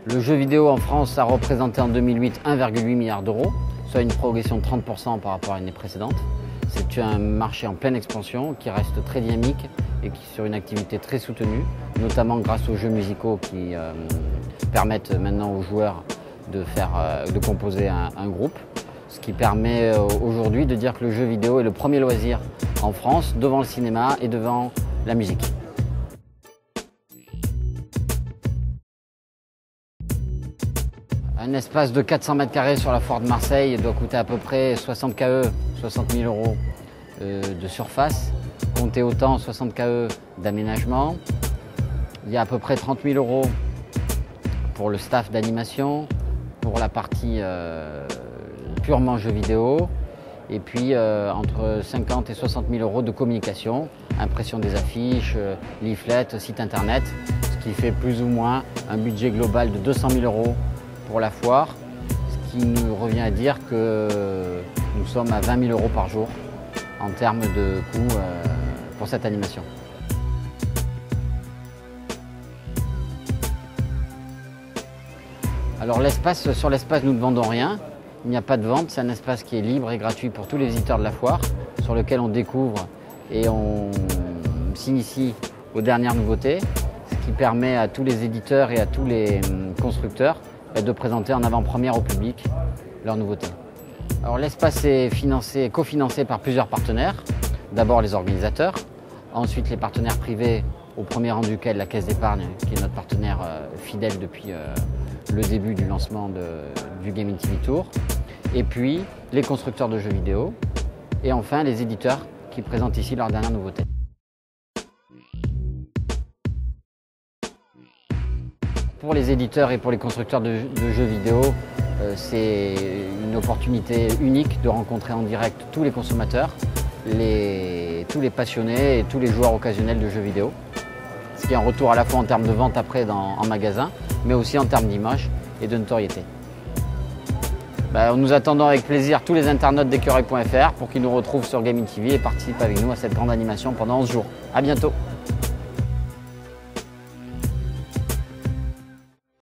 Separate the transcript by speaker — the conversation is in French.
Speaker 1: Le jeu vidéo en France a représenté en 2008 1,8 milliard d'euros, soit une progression de 30% par rapport à l'année précédente. C'est un marché en pleine expansion qui reste très dynamique et qui sur une activité très soutenue, notamment grâce aux jeux musicaux qui permettent maintenant aux joueurs de composer un groupe. Ce qui permet aujourd'hui de dire que le jeu vidéo est le premier loisir en France, devant le cinéma et devant la musique. Un espace de 400 mètres carrés sur la foire de Marseille doit coûter à peu près 60 KE, 60 000 euros de surface. Comptez autant 60 KE d'aménagement. Il y a à peu près 30 000 euros pour le staff d'animation, pour la partie purement jeux vidéo. Et puis entre 50 et 60 000 euros de communication, impression des affiches, leaflets, site internet, ce qui fait plus ou moins un budget global de 200 000 euros pour la foire, ce qui nous revient à dire que nous sommes à 20 000 euros par jour en termes de coût pour cette animation. Alors sur l'espace, nous ne vendons rien. Il n'y a pas de vente, c'est un espace qui est libre et gratuit pour tous les visiteurs de la foire, sur lequel on découvre et on s'initie aux dernières nouveautés, ce qui permet à tous les éditeurs et à tous les constructeurs de présenter en avant-première au public leurs nouveautés. Alors l'espace est cofinancé par plusieurs partenaires. D'abord les organisateurs, ensuite les partenaires privés, au premier rang duquel la Caisse d'épargne, qui est notre partenaire fidèle depuis le début du lancement du Gaming TV Tour, et puis les constructeurs de jeux vidéo, et enfin les éditeurs qui présentent ici leurs dernières nouveautés. Pour les éditeurs et pour les constructeurs de jeux vidéo, c'est une opportunité unique de rencontrer en direct tous les consommateurs, tous les passionnés et tous les joueurs occasionnels de jeux vidéo. Ce qui est un retour à la fois en termes de vente après en magasin, mais aussi en termes d'image et de notoriété. Nous attendons avec plaisir tous les internautes d'Ecureuil.fr pour qu'ils nous retrouvent sur Gaming TV et participent avec nous à cette grande animation pendant 11 jours. À bientôt!